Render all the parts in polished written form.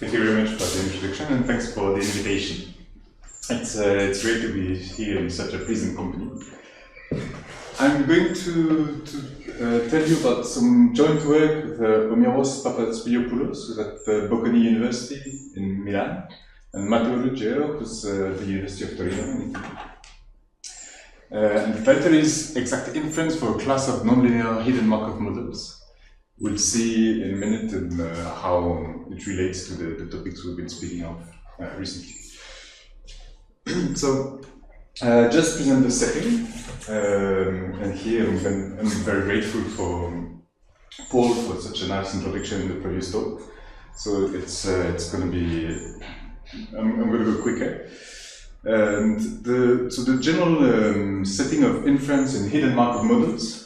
Thank you very much for the introduction and thanks for the invitation. It's great to be here in such a pleasant company. I'm going to tell you about some joint work with Omiros Papaspiliopoulos, who's at Bocconi University in Milan, and Matteo Ruggero, who's at the University of Torino in Italy. And the title is Exact Inference for a Class of Nonlinear Hidden Markov Models. We'll see in a minute how it relates to the topics we've been speaking of recently. So, just present the setting, and here I'm very grateful for Paul for such a nice introduction in the previous talk. So it's going to be, I'm going to go quicker. And so the general setting of inference in hidden Markov models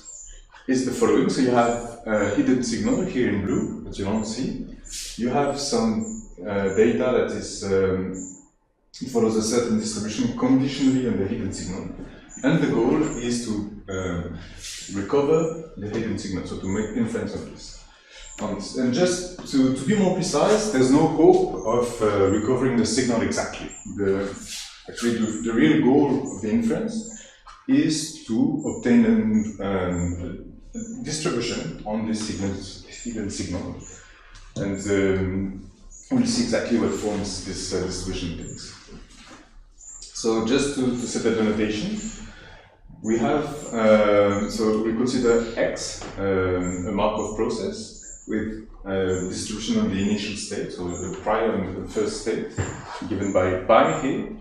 is the following. So you have a hidden signal here in blue that you don't see. You have some data that is it follows a certain distribution conditionally on the hidden signal, and the goal is to recover the hidden signal, so to make inference of this. And just to be more precise, there's no hope of recovering the signal exactly. Actually, the real goal of the inference is to obtain a distribution on this hidden signal, and we'll see exactly what forms this distribution takes. So just to set up the notation, we have, so we consider X a Markov process with a distribution of the initial state, so the prior and the first state, given by pi here.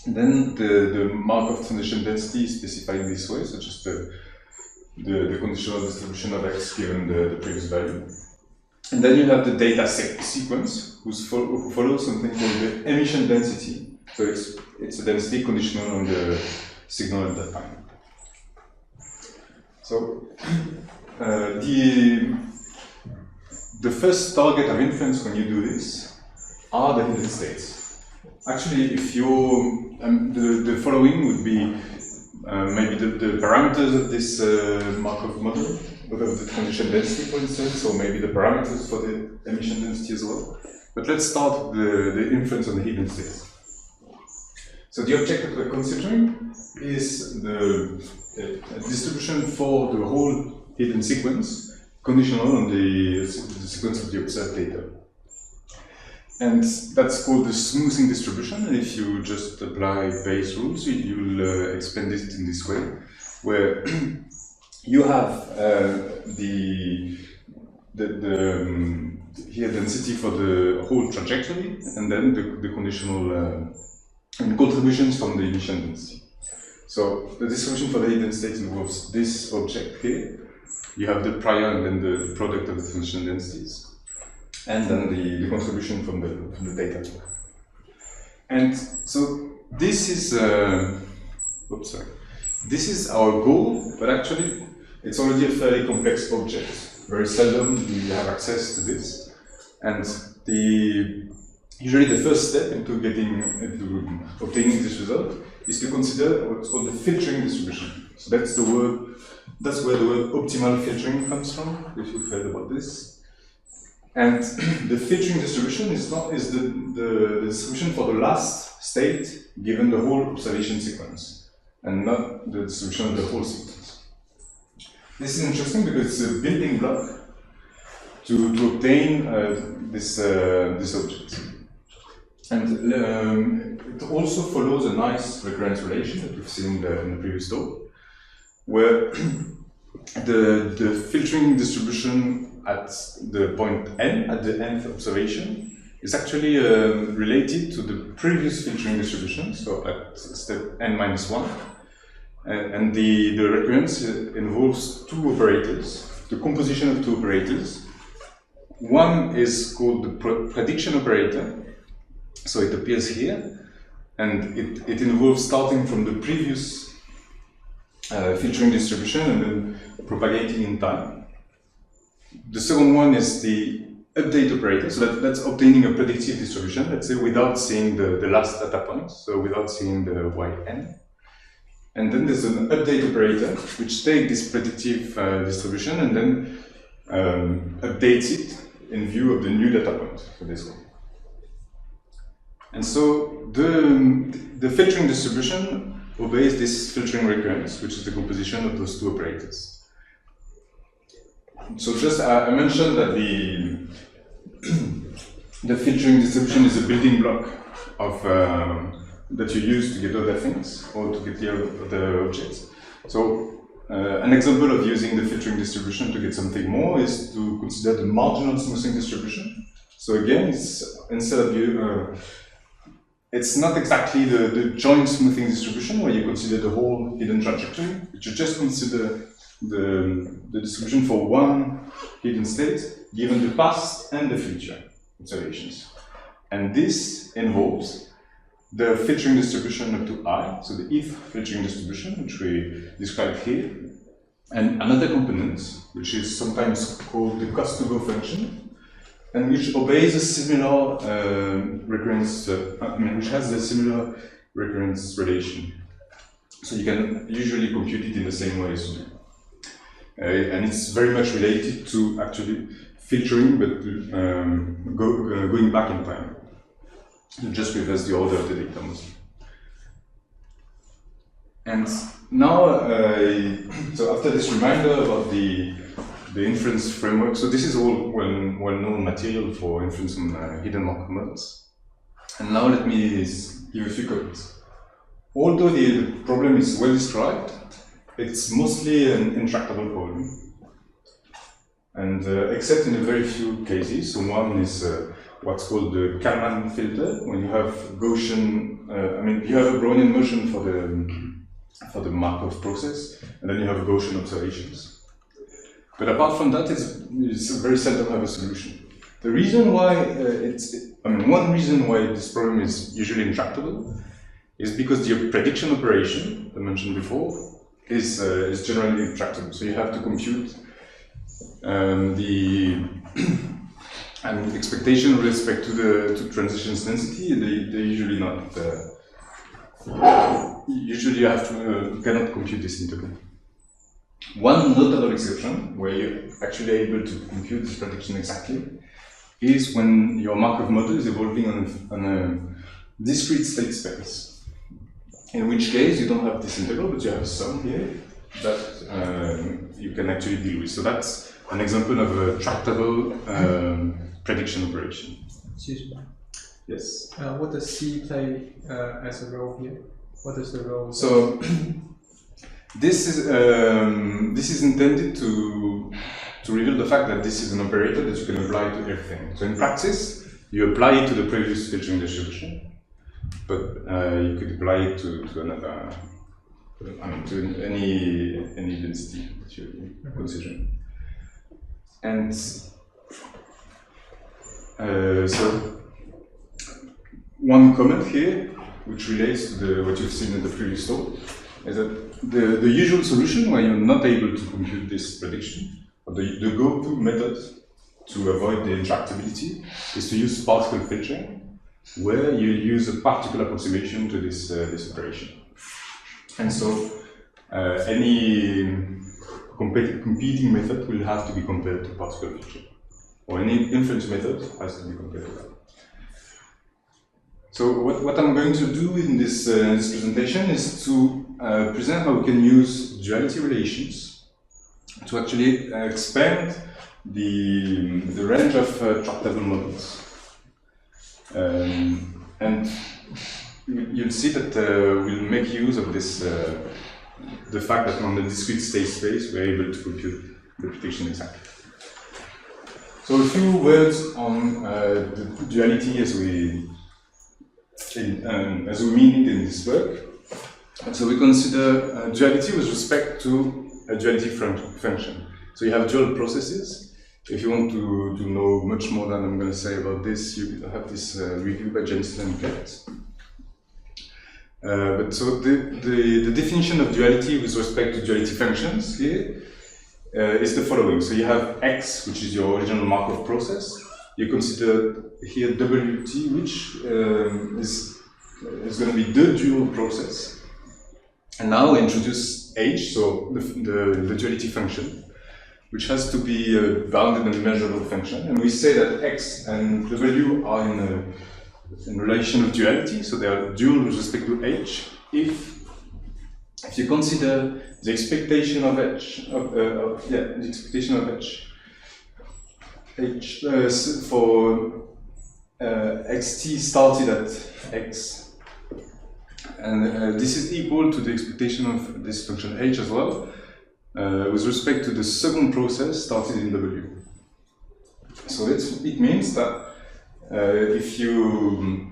Then the Markov transition density is specified in this way, so just the conditional distribution of X given the previous value. And then you have the data sequence, who follows something called the emission density. So it's a density conditional on the signal at that time. So the first target of inference when you do this are the hidden states. Actually, if you the following would be maybe the parameters of this Markov model, of the transition density, for instance, or maybe the parameters for the emission density as well. But let's start with the inference on the hidden states. So the object that we're considering is the distribution for the whole hidden sequence, conditional on the sequence of the observed data. And that's called the smoothing distribution. And if you just apply Bayes rules, you'll expand it in this way, where you have here density for the whole trajectory, and then the conditional and contributions from the emission density. So the distribution for the hidden state involves this object here. You have the prior and then the product of the transition densities, and then the contribution from the data. And so this is this is our goal, but actually it's already a fairly complex object. Very seldom we have access to this, and usually the first step into obtaining this result is to consider what's called the filtering distribution. So that's where the word optimal filtering comes from, if you've heard about this. And the filtering distribution is the distribution for the last state given the whole observation sequence, and not the distribution of the whole sequence. This is interesting because it's a building block to obtain this object. And it also follows a nice recurrence relation that we've seen in the previous talk, where the filtering distribution at the point n, at the nth observation, is actually related to the previous filtering distribution, so at step n-1. And the recurrence involves two operators, the composition of two operators. One is called the prediction operator. So it appears here, and it involves starting from the previous filtering distribution and then propagating in time. The second one is the update operator, so that's obtaining a predictive distribution, let's say, without seeing the last data point, so without seeing the yn. And then there's an update operator, which takes this predictive distribution and then updates it in view of the new data point for this one. And so the filtering distribution obeys this filtering recurrence, which is the composition of those two operators. So just I mentioned that the filtering distribution is a building block of that you use to get other things or to get the other objects. So an example of using the filtering distribution to get something more is to consider the marginal smoothing distribution. So again, it's instead of it's not exactly the joint smoothing distribution where you consider the whole hidden trajectory, but you just consider the distribution for one hidden state given the past and the future observations. And this involves the filtering distribution up to I, so the if filtering distribution, which we described here, and another component, which is sometimes called the cost-to-go function, and which obeys a similar recurrence, which has a similar recurrence relation. So you can usually compute it in the same way as you do. And it's very much related to actually filtering, but going back in time. You just reverse the order of the data mostly. And now, so after this reminder about the inference framework, so this is all well-known material for inference on hidden Markov models. And now let me give a few comments. Although the problem is well described, it's mostly an intractable problem. And except in a very few cases, so one is what's called the Kalman filter, when you have Gaussian, you have a Brownian motion for the Markov process, and then you have Gaussian observations. But apart from that, it's very seldom have a solution. The reason why one reason why this problem is usually intractable is because the prediction operation I mentioned before is generally intractable. So you have to compute the expectation with respect to transitions density. They're usually not. Usually you have to you cannot compute this integral. One notable exception where you're actually able to compute this prediction exactly is when your Markov model is evolving on a discrete state space. In which case you don't have this integral, but you have some here that you can actually deal with. So that's an example of a tractable prediction operation. Excuse me. Yes. What does C play as a role here? What is the role? So this is intended to reveal the fact that this is an operator that you can apply to everything. So in practice, you apply it to the previous filtering distribution, but you could apply it to another, to any density that you're considering. And so one comment here, which relates to what you've seen in the previous talk, is that the usual solution when you're not able to compute this prediction, or the go-to method to avoid the intractability, is to use particle filtering, where you use a particle approximation to this operation. And so any competing method will have to be compared to particle filtering, or any inference method has to be compared to that. So what I'm going to do in this presentation is to present how we can use duality relations to actually expand the range of tractable models. And you'll see that we'll make use of this, the fact that on the discrete state space we're able to compute the prediction exactly. So a few words on the duality as we mean it in this work. So we consider duality with respect to a duality function. So you have dual processes. If you want to know much more than I'm going to say about this, you have this review by Jensen and Kett. But so the definition of duality with respect to duality functions here is the following. So you have X, which is your original Markov process. You consider here WT, which is going to be the dual process. And now we introduce H, so the duality function, which has to be a bounded and measurable function. And we say that X and W are in in relation of duality, so they are dual with respect to H, if you consider the expectation of H, the expectation of H for xt started at x, and this is equal to the expectation of this function H as well, with respect to the second process started in W. So it means that if you,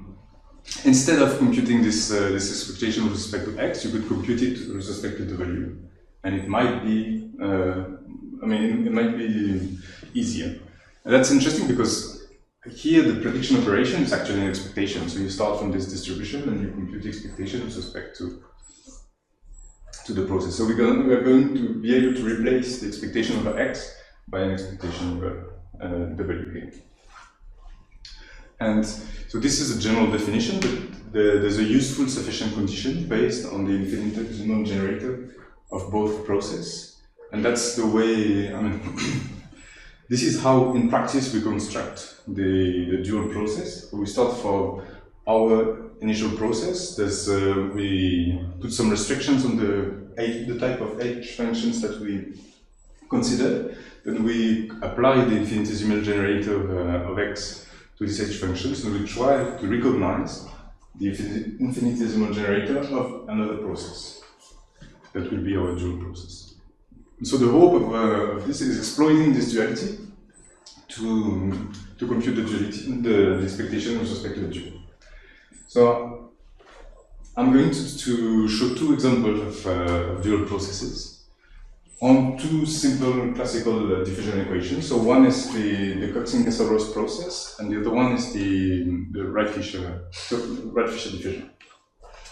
instead of computing this expectation with respect to x, you could compute it with respect to W, and it might be, it might be easier. And that's interesting because here the prediction operation is actually an expectation. So you start from this distribution and you compute the expectation with respect to the process. So we are going to be able to replace the expectation over x by an expectation over W here. And so this is a general definition, but there's a useful sufficient condition based on the infinitesimal generator of both processes. And that's the way, this is how in practice we construct the dual process. We start for our initial process. We put some restrictions on the type of H functions that we consider. Then we apply the infinitesimal generator of x to these H functions, and we try to recognize the infinitesimal generator of another process. That will be our dual process. And so the hope of this is exploiting this duality to compute the duality, the expectation with respect to the dual. So I'm going to show two examples of dual processes on two simple classical diffusion equations. So one is the Cox-Ingersoll-Ross process, and the other one is the Wright-Fisher diffusion.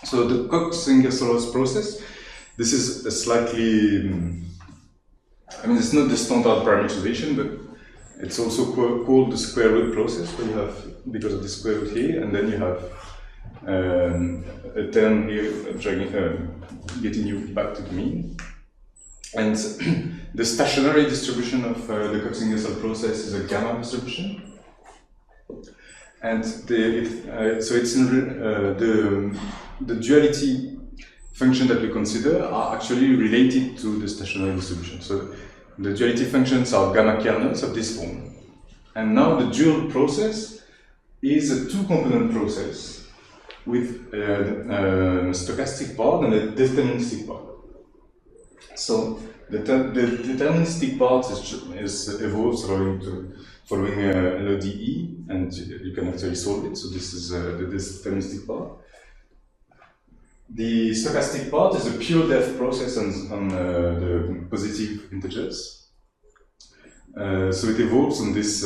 So the Cox-Ingersoll-Ross process, this is a slightly, it's not the standard parameterization, but it's also called the square root process, where you have, because of the square root here, and then you have a term here getting you back to the mean. And the stationary distribution of the Cox-Ingersoll process is a gamma distribution. And so it's the duality function that we consider are actually related to the stationary distribution. So the duality functions are gamma kernels of this form. And now the dual process is a two-component process with a stochastic part and a deterministic part. So the deterministic part is evolved following LODE, and you can actually solve it. So this is the deterministic part. The stochastic part is a pure depth process on the positive integers. So it evolves on this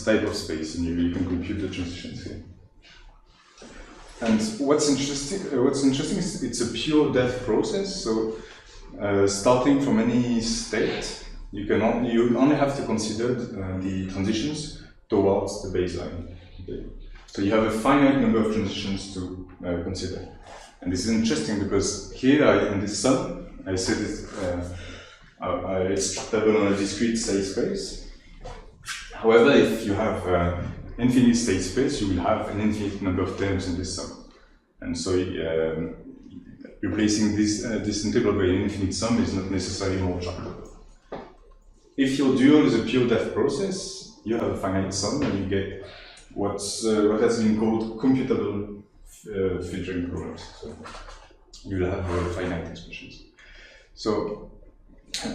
type of space, and you can compute the transitions here. And what's interesting is it's a pure depth process. So starting from any state, you only have to consider the transitions towards the baseline. Okay? So you have a finite number of transitions to consider. And this is interesting because here in this sum, I said it's tractable on a discrete state space. However, if you have infinite state space, you will have an infinite number of terms in this sum. And so replacing this integral by an infinite sum is not necessarily more tractable. If your dual is a pure depth process, you have a finite sum and you get what has been called computable filtering problems. So you will have finite expressions. So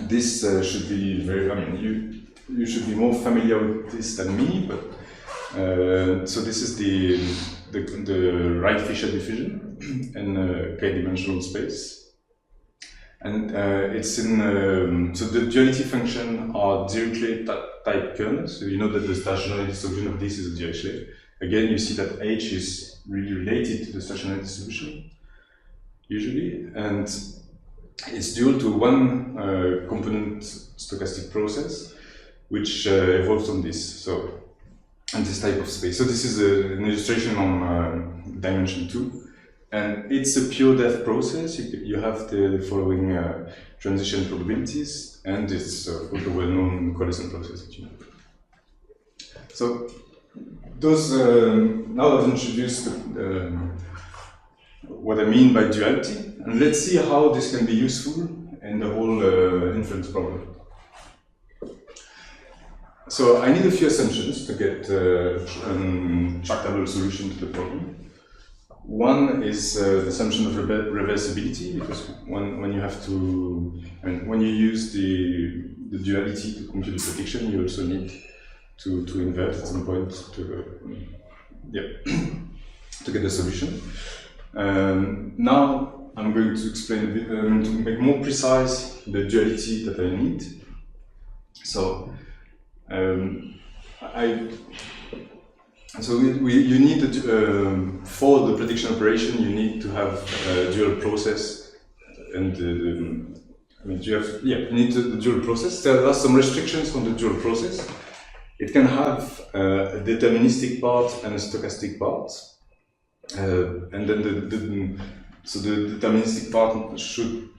this should be very, you should be more familiar with this than me, but so this is the Wright-Fisher diffusion in K-dimensional space. And it's in, so the duality function are Dirichlet type kernels. So you know that the stationary distribution of this is a Dirichlet. Again, you see that H is really related to the stationary distribution, usually. And it's dual to one component stochastic process, which evolves on this. So, on this type of space. So this is an illustration on dimension 2. And it's a pure depth process. You have the following transition probabilities, and it's the well-known coalescence process that you know. So now I've introduced what I mean by duality, and let's see how this can be useful in the whole inference problem. So I need a few assumptions to get a tractable solution to the problem. One is the assumption of reversibility, because when you have to, when you use the duality to compute the prediction, you also need to invert at some point to to get the solution. Now I'm going to explain a bit, to make more precise the duality that I need. So you need for the prediction operation, you need to have a dual process, and you need the dual process. There are some restrictions on the dual process. It can have a deterministic part and a stochastic part, and then so the deterministic part should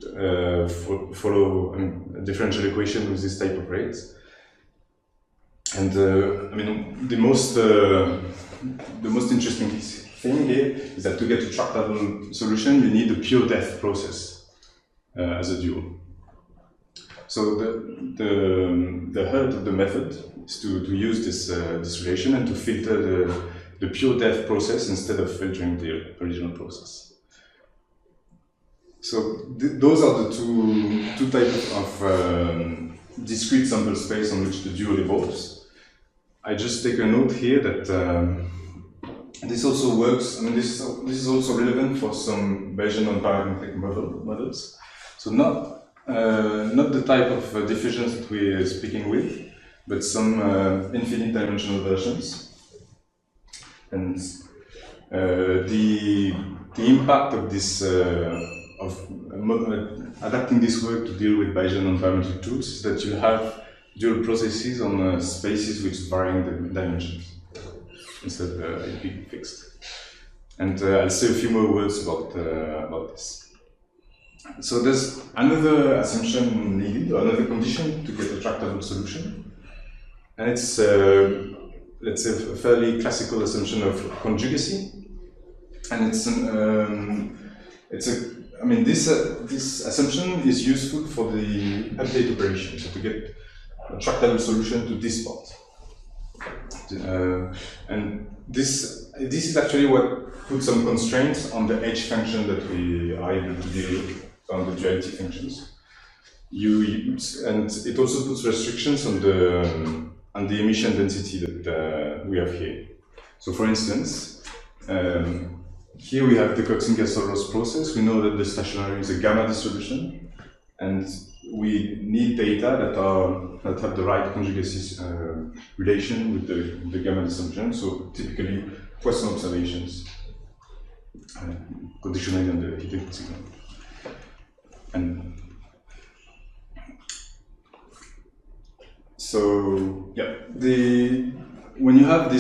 follow a differential equation with this type of rates. And the most interesting thing here is that to get a tractable solution, you need a pure depth process as a dual. So the heart of the method is to use this relation and to filter the pure depth process instead of filtering the original process. So those are the two types of discrete sample space on which the dual evolves. I just take a note here that this also works. This is also relevant for some Bayesian nonparametric models. So not the type of diffusions that we are speaking with, but some infinite-dimensional versions. And the impact of this adapting this work to deal with Bayesian nonparametric tools is that you have dual processes on spaces which varying the dimensions instead of it being fixed. And I'll say a few more words about this. So there's another assumption needed, or another condition to get a tractable solution, and it's let's say a fairly classical assumption of conjugacy, and this assumption is useful for the update operation, so to get a tractable solution to this part. And this is actually what puts some constraints on the H function that we are able to deal with, on the duality functions. And it also puts restrictions on the emission density that we have here. So for instance, here we have the Cox-Ingersoll-Ross process. We know that the stationary is a gamma distribution, and we need data that have the right conjugacy relation with the gamma distribution. So typically Poisson observations, conditionally on the heat input signal. And so when you have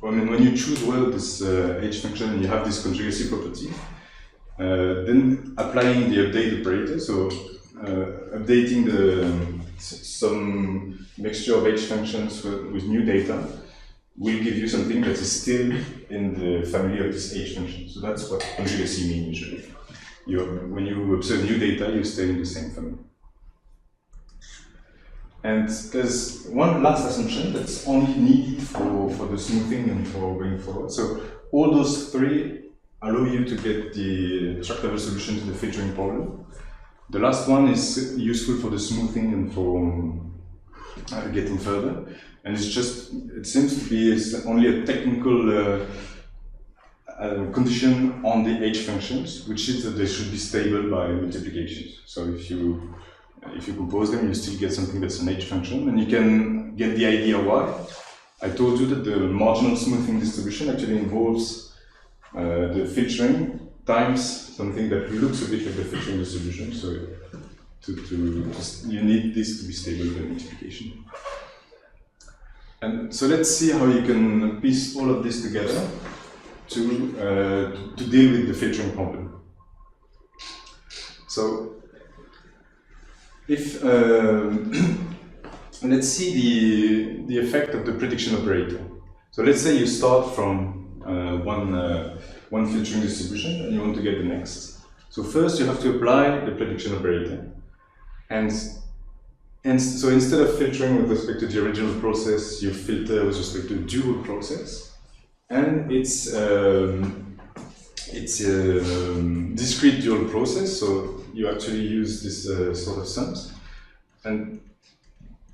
when you choose well this H function and you have this conjugacy property, then applying the update operator, so updating some mixture of H functions with new data will give you something that is still in the family of this H function. So that's what conjugacy means usually. When you observe new data, you stay in the same family. And there's one last assumption that's only needed for the smoothing and for going forward. So all those three allow you to get the tractable solution to the filtering problem. The last one is useful for the smoothing and for getting further. And it seems to be only a technical condition on the H functions, which is that they should be stable by multiplications. So if you compose them, you still get something that's an H function, and you can get the idea why. I told you that the marginal smoothing distribution actually involves the filtering times something that looks a bit like the filtering distribution. So you need this to be stable by multiplication. And so let's see how you can piece all of this together to deal with the filtering problem. So if let's see the effect of the prediction operator. So let's say you start from one filtering distribution and you want to get the next. So first you have to apply the prediction operator. And so instead of filtering with respect to the original process, you filter with respect to the dual process. And it's a discrete dual process, so you actually use this sort of sums. And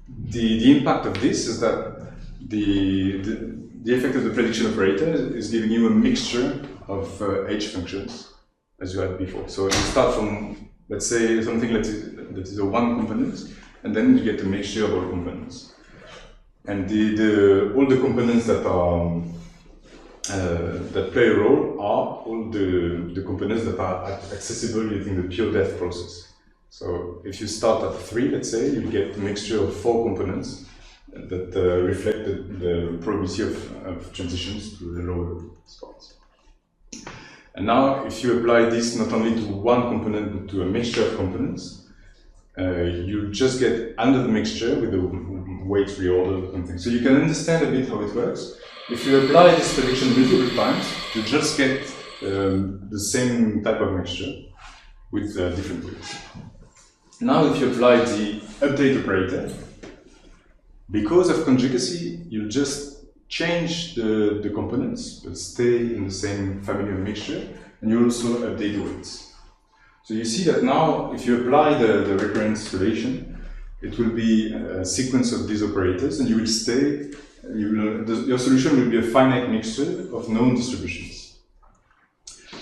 the impact of this is that the effect of the prediction operator is giving you a mixture of H functions, as you had before. So you start from, let's say, something that is a one component, and then you get a mixture of all components. And all the components that are that play a role are all the components that are accessible using the pure depth process. So if you start at 3, let's say, you get a mixture of 4 components that reflect the probability of transitions to the lower spots. And now, if you apply this not only to one component but to a mixture of components, you just get another mixture with the weight reordered and things. So you can understand a bit how it works. If you apply this prediction multiple times, you just get the same type of mixture with different weights. Now, if you apply the update operator, because of conjugacy, you just change the components, but stay in the same family of mixture, and you also update the weights. So you see that now, if you apply the recurrence relation, it will be a sequence of these operators, and you will stay. Your solution will be a finite mixture of known distributions.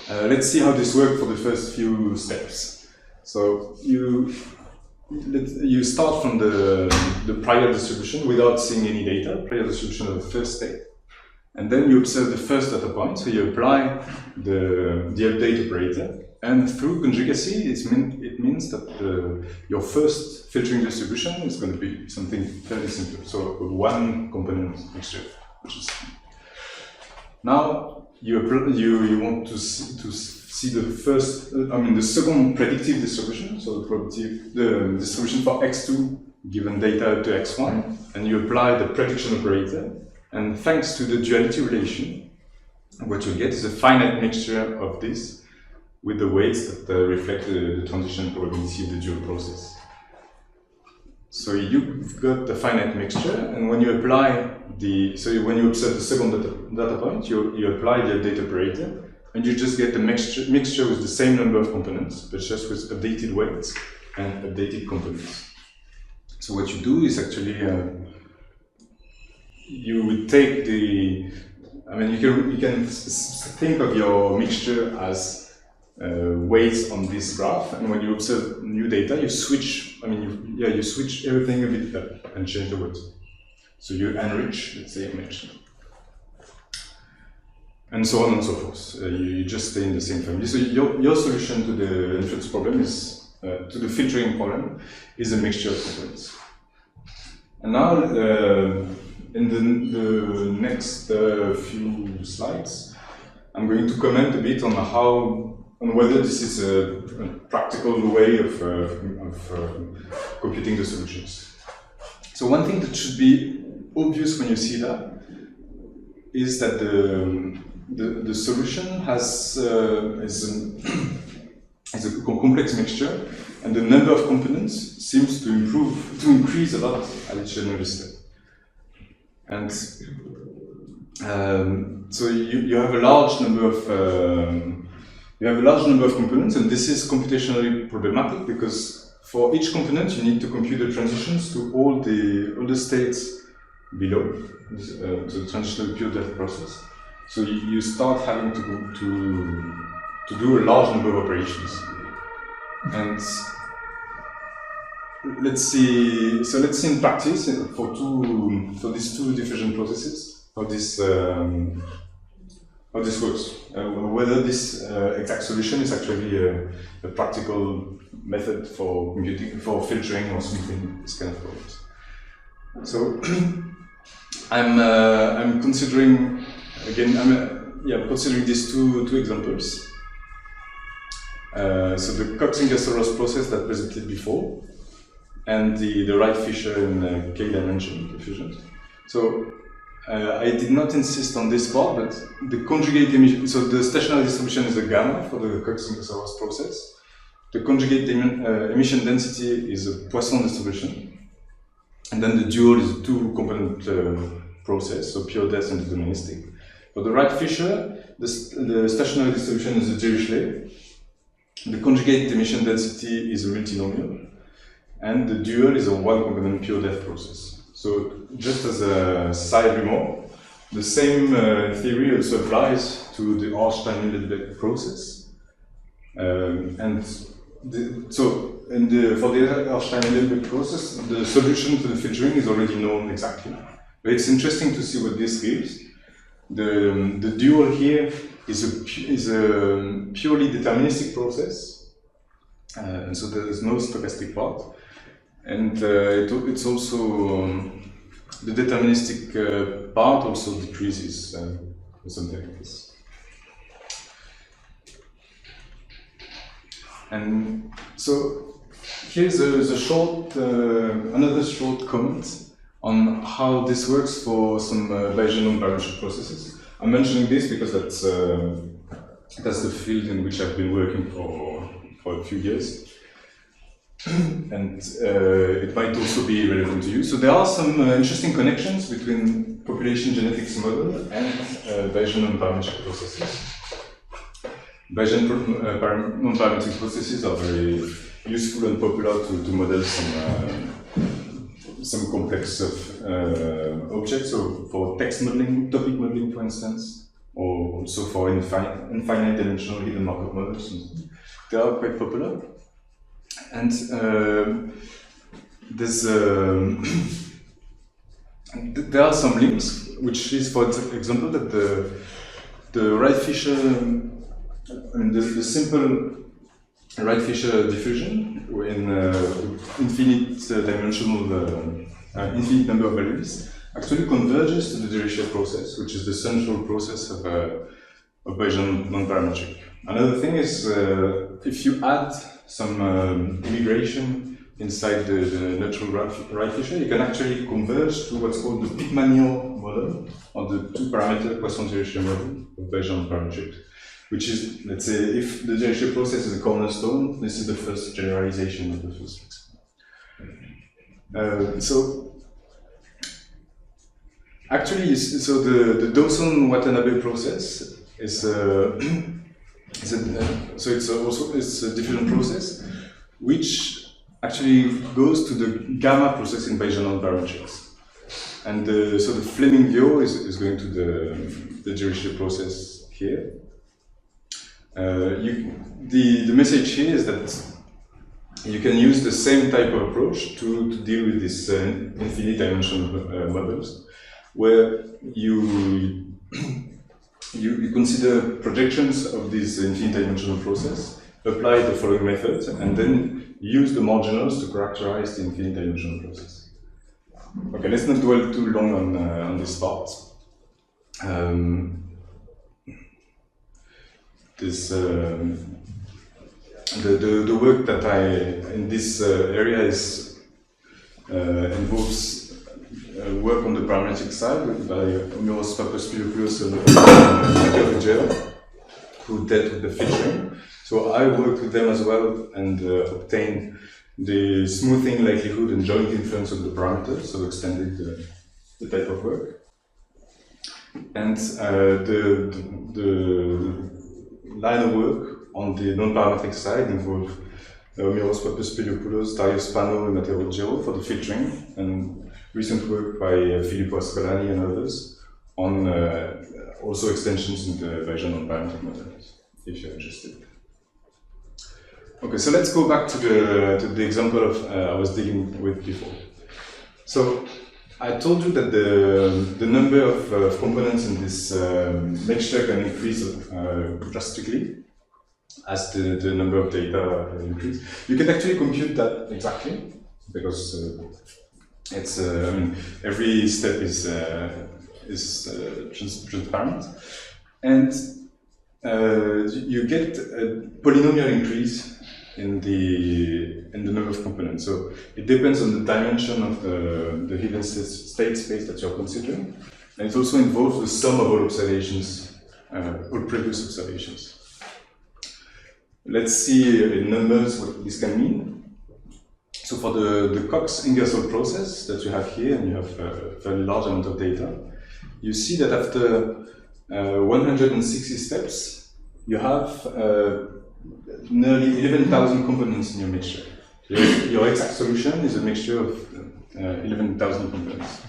Let's see how this works for the first few steps. So you start from the prior distribution without seeing any data, prior distribution of the first state. And then you observe the first data point, so you apply the update operator. And through conjugacy, it means that your first filtering distribution is going to be something fairly simple. So one component mixture. Now you want to see the first, the second predictive distribution. So the distribution for x2 given data to x1, and you apply the prediction operator. And thanks to the duality relation, what you get is a finite mixture of this with the weights that reflect the transition probability of the dual process. So you've got the finite mixture, and when you apply when you observe the second data point, you apply the update operator, and you just get the mixture with the same number of components, but just with updated weights and updated components. So what you do is actually you would take you can think of your mixture as weights on this graph, and when you observe new data, you switch. You switch everything a bit up and change the weights. So you enrich, let's say, image, and so on and so forth. You just stay in the same family. So your solution to the inference problem is to the filtering problem is a mixture of components. And now, in the next few slides, I'm going to comment a bit on whether this is a practical way of computing the solutions. So one thing that should be obvious when you see that is that the solution is a complex mixture, and the number of components seems to increase a lot at each and every step. And so you have a large number of components, and this is computationally problematic because for each component you need to compute the transitions to all the states below the transitional pure depth process. So you start having to do a large number of operations. And let's see in practice for these two diffusion processes how this works. Whether this exact solution is actually a practical method for computing, for filtering or smoothing this kind of problems. So I'm considering considering these two examples. So the Cox-Ingersoll-Ross process that presented before, and the Wright-Fisher and K-dimensional diffusions. So I did not insist on this part, but the conjugate emission, so the stationary distribution is a gamma for the Cox-Ingersoll-Ross process. The conjugate emission density is a Poisson distribution. And then the dual is a two-component process, so pure depth and deterministic. For the Wright-Fisher, the stationary distribution is a Dirichlet. The conjugate emission density is a multinomial. And the dual is a one-component pure depth process. So just as a side remark, the same theory also applies to the Ornstein-Hillelbeck process. For the Ornstein-Hillelbeck process, the solution to the filtering is already known exactly. But it's interesting to see what this gives. The dual here is a purely deterministic process, and so there is no stochastic part. And it's also the deterministic part also decreases or something like this. And so here's a short, another short comment on how this works for some Bayesian non-parametric processes. I'm mentioning this because that's the field in which I've been working for a few years. And it might also be relevant to you. So there are some interesting connections between population genetics model and Bayesian non-parametric processes. Bayesian non-parametric processes are very useful and popular to model some complex objects. So for text modeling, topic modeling, for instance, or also for infinite-dimensional hidden Markov models. They are quite popular. And there are some links, which is, for example, that the Wright-Fisher, the simple Wright-Fisher diffusion in infinite number of values actually converges to the Dirichlet process, which is the central process of Bayesian non-parametric. Another thing is if you add some immigration inside the natural Wright-Fisher, you can actually converge to what's called the Pygmalion model, or the two-parameter Poisson-Dirichlet model of Bayesian parametric, which is, let's say, if the Dirichlet process is a cornerstone, this is the first generalization of the first experiment. So actually, so the Dawson-Watanabe process is it's a diffusion process, which actually goes to the gamma process in Bayesian non-parametrics. And so the Fleming-Vio is going to the Dirichlet process here. The message here is that you can use the same type of approach to deal with these infinite dimensional models, where you consider projections of this infinite dimensional process, apply the following methods, and then use the marginals to characterize the infinite dimensional process. Okay, let's not dwell too long on this part. The work that in this area involves work on the parametric side by Papaspiliopoulos and who dealt with the filtering. So I worked with them as well and obtained the smoothing likelihood and joint inference of the parameters, so extended the type of work. And the line of work on the non-parametric side involved Papaspiliopoulos, Darius Pano, and Matteo Ruggero for the filtering, and recent work by Filippo Ascolani and others on also extensions in the Bayesian non-parametric models, if you're interested. Okay, so let's go back to the example of I was dealing with before. So I told you that the number of components in this mixture can increase drastically as the number of data increase. You can actually compute that exactly because it's I mean, every step is transparent, and you get a polynomial increase in the number of components. So it depends on the dimension of the hidden state space that you're considering, And it also involves the sum of all observations, all previous observations. Let's see in numbers what this can mean. So for the Cox-Ingersoll process that you have here, and you have a fairly large amount of data, you see that after 160 steps, you have nearly 11,000 components in your mixture. Your exact solution is a mixture of 11,000 components.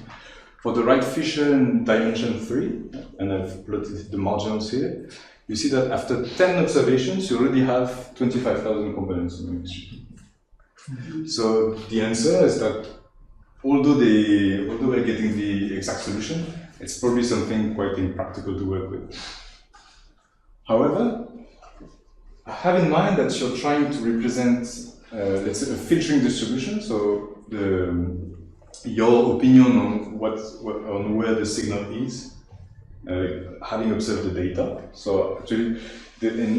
For the Wright-Fisher in dimension 3, and I've plotted the marginals here, you see that after 10 observations, you already have 25,000 components in the mixture. So the answer is that although we're getting the exact solution, it's probably something quite impractical to work with. However, have in mind that you're trying to represent, let's say, a filtering distribution. So your opinion on on where the signal is, having observed the data. So actually,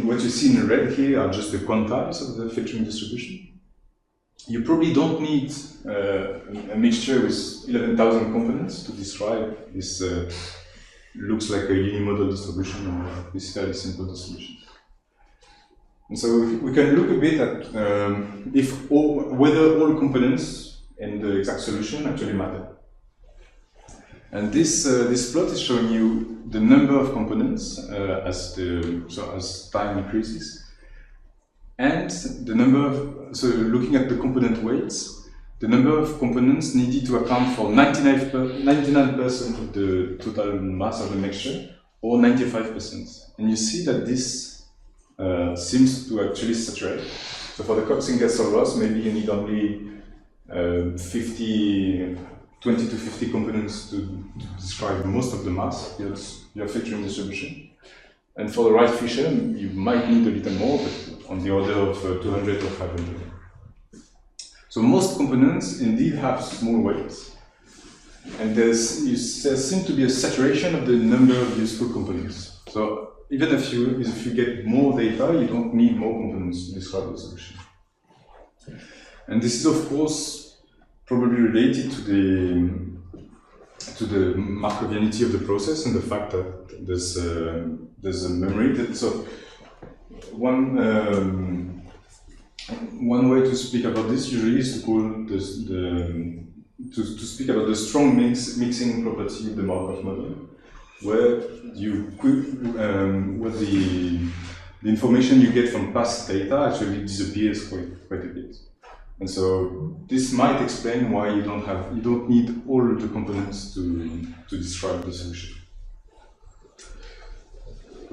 what you see in red here are just the quantiles of the filtering distribution. You probably don't need a mixture with 11,000 components to describe this. Looks like a unimodal distribution or this fairly simple distribution. And so we can look a bit at whether all components in the exact solution actually matter. And this plot is showing you the number of components as time increases, and the number of, so looking at the component weights, the number of components needed to account for 99% of the total mass of the mixture, or 95%. And you see that this seems to actually saturate. So for the Cox-Ingersoll-Ross, maybe you need only 20 to 50 components to describe most of the mass, your filtering distribution. And for the Wright-Fisher, you might need a little more, but on the order of 200 or 500. So most components indeed have small weights, and there seems to be a saturation of the number of useful components. So even if you get more data, you don't need more components to describe the solution. And this is, of course, probably related to the Markovianity of the process and the fact that there's a memory. So one way to speak about this usually is to call this to speak about the strong mixing property of the Markov model, where where the information you get from past data actually disappears quite a bit. And so this might explain why you don't need all the components to describe the solution.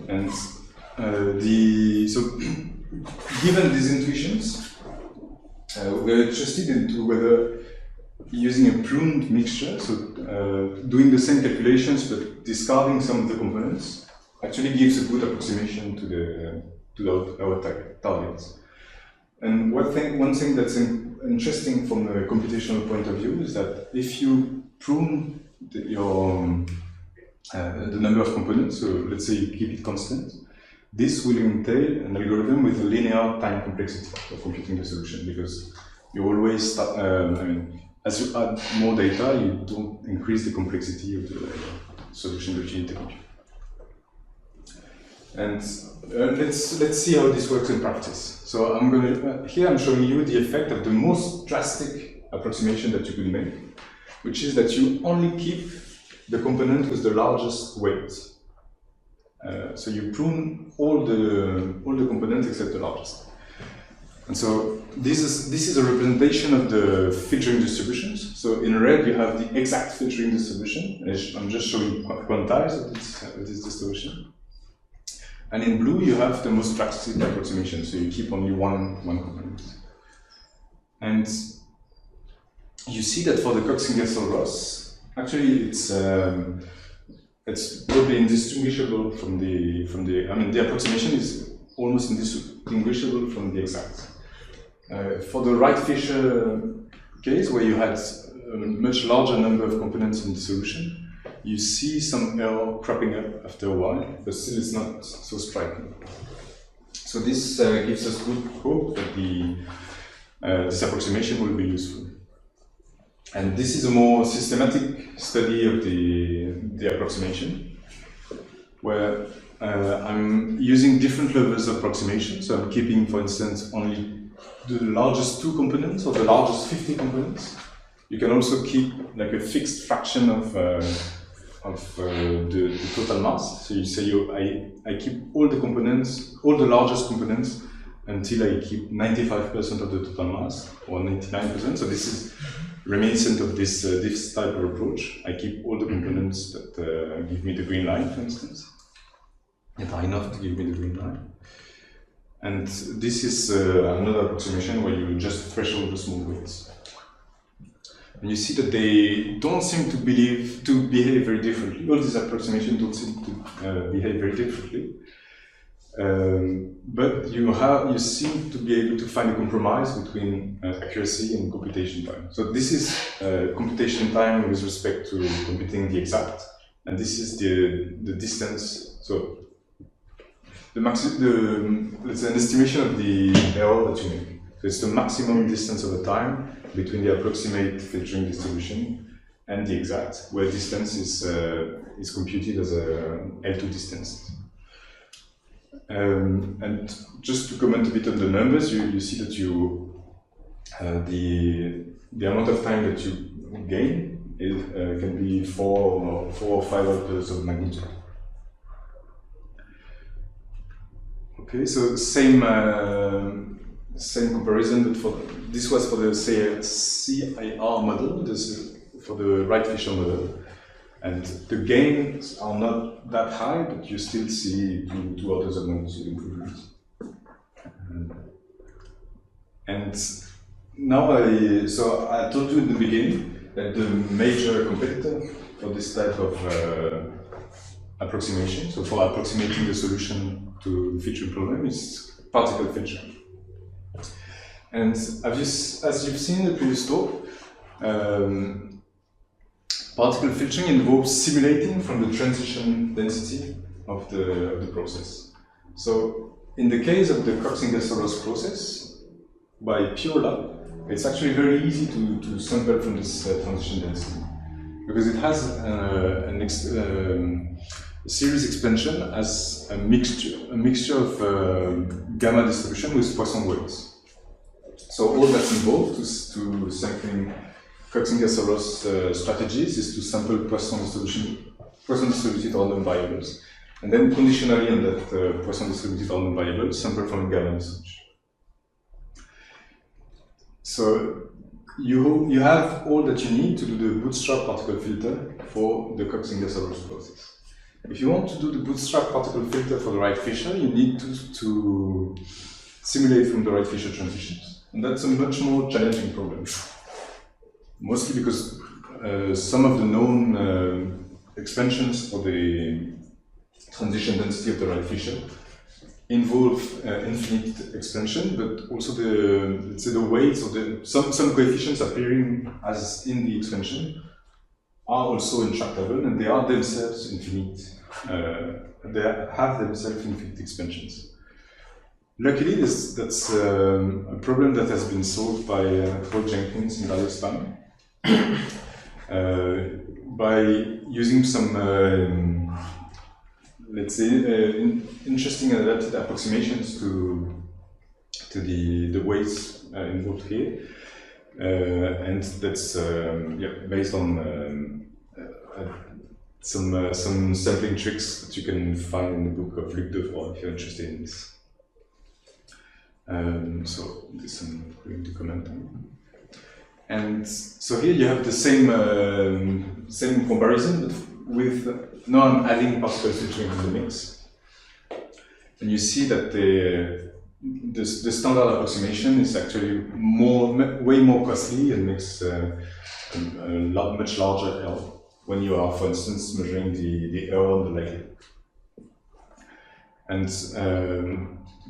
And given these intuitions, we're interested into whether using a pruned mixture, so doing the same calculations but discarding some of the components, actually gives a good approximation to our targets. And one thing that's interesting from the computational point of view is that if you prune the number of components, so let's say you keep it constant, this will entail an algorithm with a linear time complexity for computing the solution, because you always start, as you add more data, you don't increase the complexity of the solution that you need to compute. And let's see how this works in practice. So here I'm showing you the effect of the most drastic approximation that you could make, which is that you only keep the component with the largest weight. So you prune all the components except the largest. And so this is a representation of the filtering distributions. So in red you have the exact filtering distribution. I'm just showing quantiles of this distribution. And in blue you have the most drastic approximation. So you keep only one component. And you see that for the Cox-Ingersoll-Ross, actually it's probably indistinguishable from the approximation is almost indistinguishable from the exact. For the Wright-Fisher case, where you had a much larger number of components in the solution, you see some error cropping up after a while, but still it's not so striking. So this gives us good hope that this approximation will be useful. And this is a more systematic study of the approximation, where I'm using different levels of approximation. So I'm keeping, for instance, only the largest 2 components or the largest 50 components. You can also keep like a fixed fraction of the total mass. So you say I keep all the components, all the largest components, until I keep 95% of the total mass, or 99%. So this is reminiscent of this type of approach. I keep all the components that give me the green line, for instance, that are enough to give me the green line. And this is another approximation where you just threshold the small weights. And you see that they don't seem to behave very differently. All these approximations don't seem to behave very differently. But you seem to be able to find a compromise between accuracy and computation time. So this is computation time with respect to computing the exact, and this is the distance. So let's say an estimation of the error that you make. So it's the maximum distance over time between the approximate filtering distribution and the exact, where distance is computed as a L2 distance. And just to comment a bit on the numbers, you see that the amount of time that you gain can be 4 or 5 orders of magnitude. Okay, so same comparison, but this was for the CIR model. This is for the Wright-Fisher model. And the gains are not that high, but you still see 2 orders of magnitude improvement. And now so I told you in the beginning that the major competitor for this type of approximation, so for approximating the solution to the filtering problem, is particle filtering. And as you've seen in the previous talk, particle filtering involves simulating from the transition density of the process. So in the case of the Cox-Ingersoll-Ross process, by pure luck, it's actually very easy to sample from this transition density, because it has a series expansion as a mixture of gamma distribution with Poisson weights. So all that's involved to sampling Cox-Ingersoll-Ross strategies is to sample Poisson distributed random variables, and then conditionally on that Poisson distributed random variable, sample from a gamma distribution. So you have all that you need to do the bootstrap particle filter for the Cox-Ingersoll-Ross process. If you want to do the bootstrap particle filter for the Wright-Fisher, you need to simulate from the Wright-Fisher transitions, and that's a much more challenging problem. Mostly because some of the known expansions for the transition density of the Wright-Fisher involve infinite expansion, but also the weights or some coefficients appearing as in the expansion are also intractable, and they are themselves infinite. They have themselves infinite expansions. Luckily, that's a problem that has been solved by Paul Jenkins and Alex Baum by using some, let's say, interesting and adapted approximations to the weights involved here, and that's based on some sampling tricks that you can find in the book of Luc Devroy if you're interested in this. So this I'm going to comment on. And so here you have the same comparison, but with now I'm adding particle filtering in the mix, and you see that the standard approximation is actually way more costly and makes a much larger error when you are, for instance, measuring the error on the likelihood. And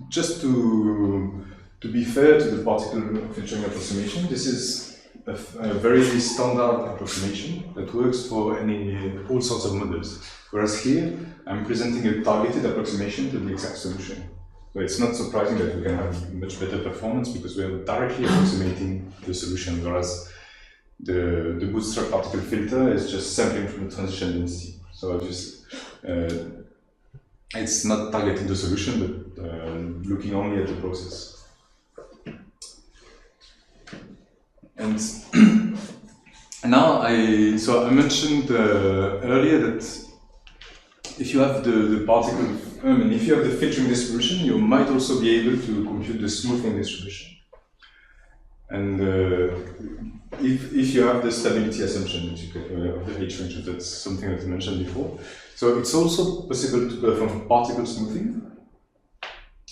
just to be fair to the particle filtering approximation, this is a very standard approximation that works for all sorts of models. Whereas here, I'm presenting a targeted approximation to the exact solution. So it's not surprising that we can have much better performance because we are directly approximating the solution, whereas the bootstrap particle filter is just sampling from the transition density. So just it's not targeting the solution, but looking only at the process. And now I mentioned earlier that if you have the particle, if you have the filtering distribution, you might also be able to compute the smoothing distribution. And if you have the stability assumption that you of the H range, that's something that I mentioned before. So it's also possible to perform particle smoothing.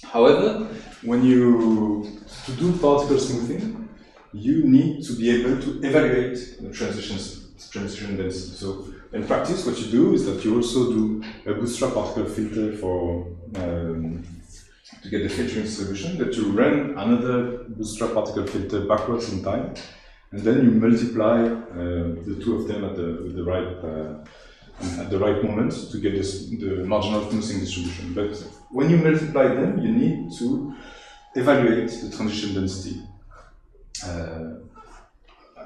However, to do particle smoothing, you need to be able to evaluate the transition density. So in practice, what you do is that you also do a bootstrap particle filter for to get the filtering solution, that you run another bootstrap particle filter backwards in time, and then you multiply the two of them at the right moment to get the marginal smoothing distribution. But when you multiply them, you need to evaluate the transition density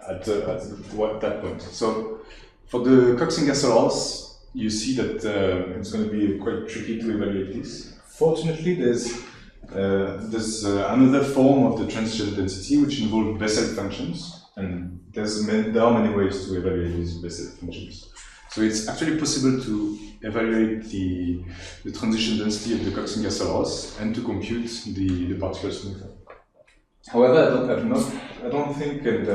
at that point. So for the Cox-Ingersoll-Ross, you see that it's going to be quite tricky to evaluate this. Fortunately, there's another form of the transition density which involves Bessel functions, and there are many ways to evaluate these Bessel functions. So it's actually possible to evaluate the transition density of the Cox-Ingersoll-Ross and to compute the particle smoother. However, I don't think, and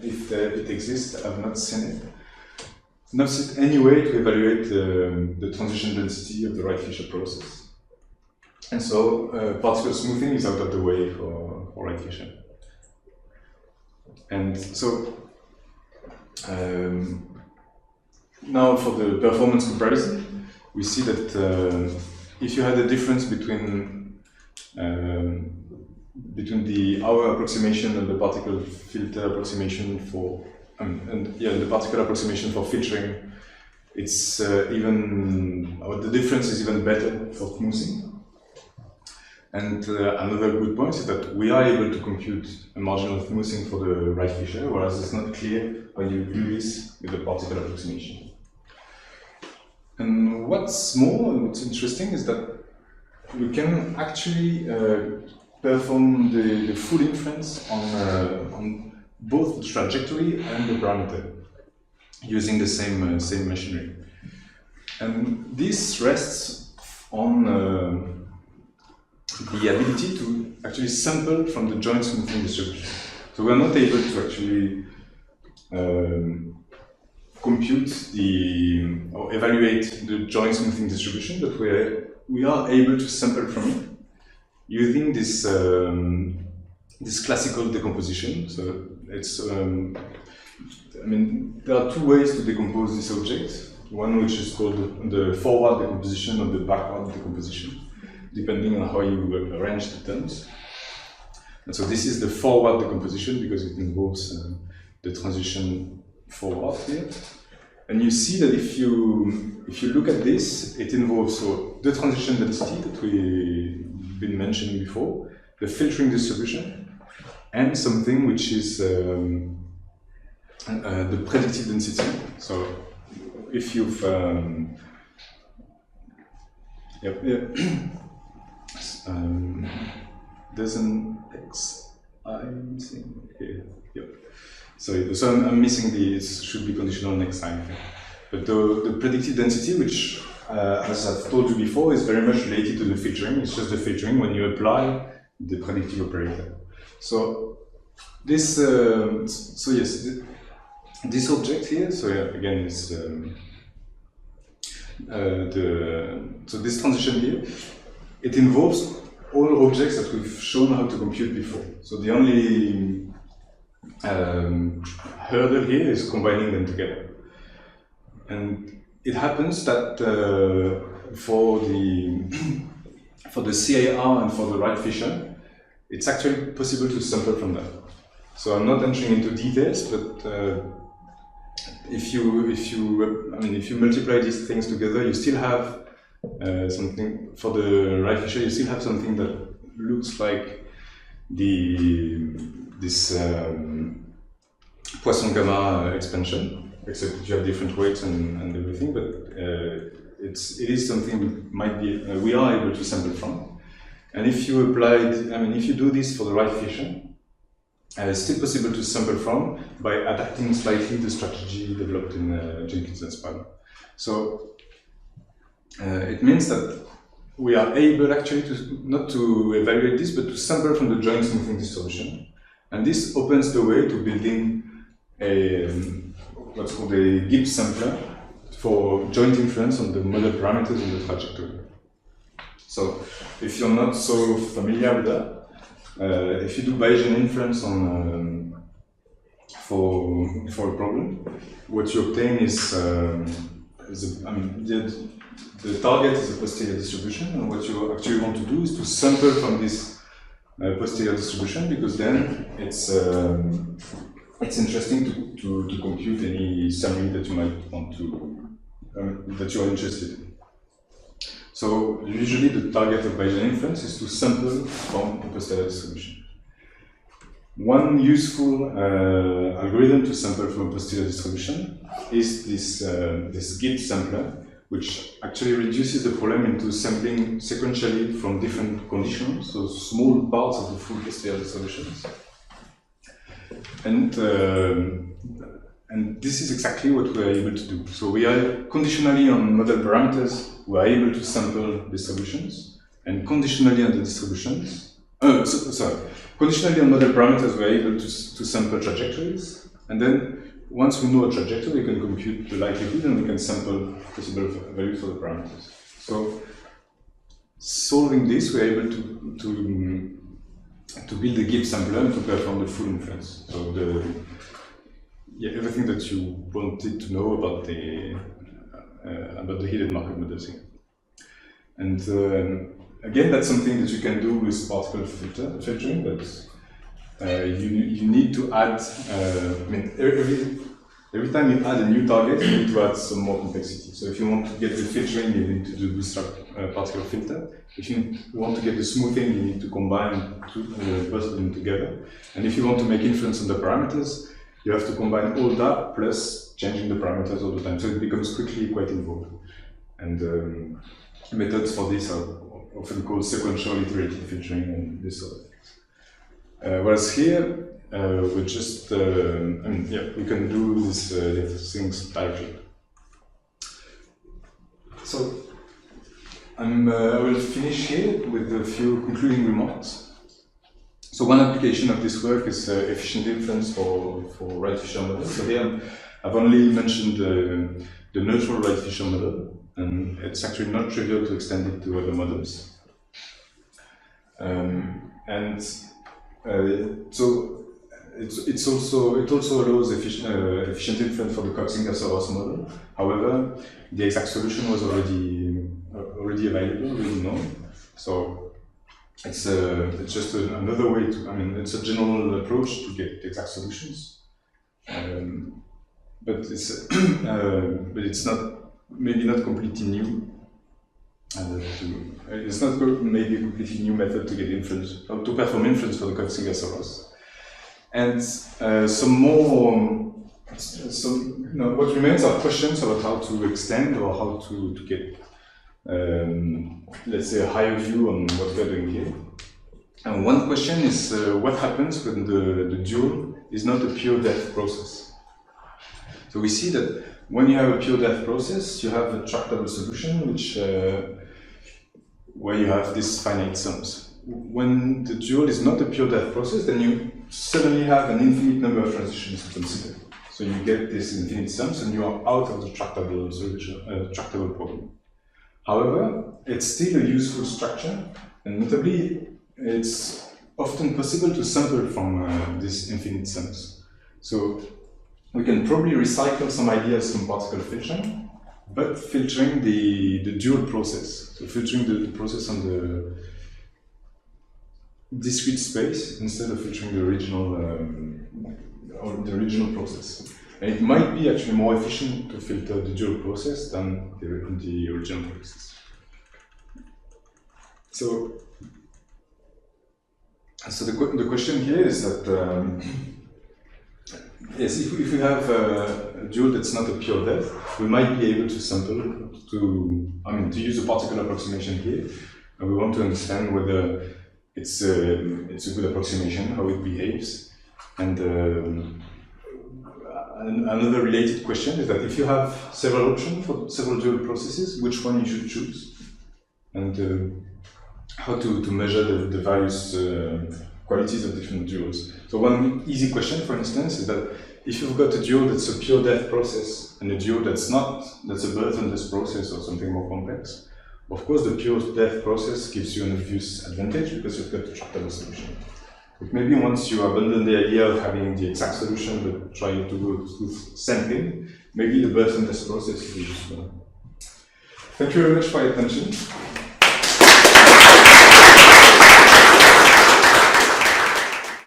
if it exists, I've not seen it. Not seen any way to evaluate the transition density of the Wright-Fisher process. And so particle smoothing is out of the way for Wright-Fisher. And so now for the performance comparison, we see that if you had a difference between our approximation and the particle filter approximation for the particle approximation for filtering, it's the difference is even better for smoothing. And another good point is that we are able to compute a marginal smoothing for the Wright-Fisher, whereas it's not clear when you do this with the particle approximation. And what's more, and what's interesting, is that we can actually perform the full inference on both the trajectory and the parameter using the same machinery. And this rests on the ability to actually sample from the joint smoothing distribution. So we are not able to actually compute or evaluate the joint smoothing distribution, but we are able to sample from it using this classical decomposition. So it's there are two ways to decompose this object. One which is called the forward decomposition or the backward decomposition, depending on how you arrange the terms. And so this is the forward decomposition because it involves the transition forward here. And you see that if you look at this, it involves the transition density that we've been mentioning before, the filtering distribution, and something which is the predictive density. So if you've there's an X I'm missing here. Yep. So I'm missing it should be conditional next time. But the predictive density, which as I've told you before, is very much related to the filtering. It's just the filtering when you apply the predictive operator. So this this object here. So again, is so this transition here. It involves all objects that we've shown how to compute before. So the only hurdle here is combining them together. And it happens that for the CAR and for the Wright-Fisher, it's actually possible to sample from that. So I'm not entering into details, but if you multiply these things together, you still have something for the Wright-Fisher. You still have something that looks like this Poisson gamma expansion, except that you have different weights and everything, but it is something we are able to sample from. And if you if you do this for the Wright-Fisher, it's still possible to sample from by adapting slightly the strategy developed in Jenkins and Span. So it means that we are able actually to not to evaluate this, but to sample from the joint smoothing distribution. And this opens the way to building what's called a Gibbs sampler for joint inference on the model parameters in the trajectory. So if you're not so familiar with that, if you do Bayesian inference on for a problem, what you obtain is the target is a posterior distribution, and what you actually want to do is to sample from this posterior distribution, because then it's interesting to compute any summary that you might want to that you are interested in. So usually the target of Bayesian inference is to sample from a posterior distribution. One useful algorithm to sample from a posterior distribution is this Gibbs sampler, which actually reduces the problem into sampling sequentially from different conditions, so small parts of the full posterior distributions. And this is exactly what we are able to do. So we are conditionally on model parameters, we are able to sample distributions, and conditionally on the distributions, conditionally on model parameters, we are able to sample trajectories, and then once we know a trajectory, we can compute the likelihood and we can sample possible values for the parameters. So solving this, we are able to build a Gibbs sampler and to perform the full inference. So everything that you wanted to know about the hidden Markov models here. And again, that's something that you can do with particle filtering, but you need to add, every time you add a new target, you need to add some more complexity. So if you want to get the filtering, you need to do bootstrap particle filter. If you want to get the smoothing, you need to combine both of them together. And if you want to make inference on the parameters, you have to combine all that plus changing the parameters all the time. So it becomes quickly quite involved. And methods for this are often called sequential iterative filtering and this sort of things. Whereas here, we just, we can do these things directly. So I will finish here with a few concluding remarks. So one application of this work is efficient inference for Wright-Fisher models. So here I've only mentioned the neutral Wright-Fisher model, and it's actually not trivial to extend it to other models. So it also allows efficient inference for the Cox-Ingersoll-Ross model. However, the exact solution was already available, already known. So it's just another way to, it's a general approach to get exact solutions, but it's maybe not completely new. It's not maybe a completely new method to get inference, or to perform inference for the Cox-Ingersoll-Ross. And what remains are questions about how to extend or how to get, let's say, a higher view on what we're doing here. And one question is what happens when the dual is not a pure depth process? So we see that when you have a pure depth process, you have a tractable solution, where you have these finite sums. When the dual is not a pure depth process, then you suddenly have an infinite number of transitions to consider. So you get these infinite sums, and you are out of the tractable solution, tractable problem. However, it's still a useful structure, and notably, it's often possible to sample from these infinite sums. So we can probably recycle some ideas from particle filtering, but filtering the dual process. So filtering the process on the discrete space instead of filtering the original process. And it might be actually more efficient to filter the dual process than the original process. So the question here is that Yes, if we have a dual that's not a pure depth, we might be able to sample to use a particular approximation here, and we want to understand whether it's a good approximation, how it behaves. And another related question is that if you have several options for several dual processes, which one you should choose, and how to measure the various qualities of different duals. So one easy question, for instance, is that if you've got a dual that's a pure depth process and a dual that's not, that's a burthenless process or something more complex, of course the pure depth process gives you an obvious advantage because you've got the tractable solution. But maybe once you abandon the idea of having the exact solution but trying to go through sampling, maybe the burthenless process is useful. Thank you very much for your attention.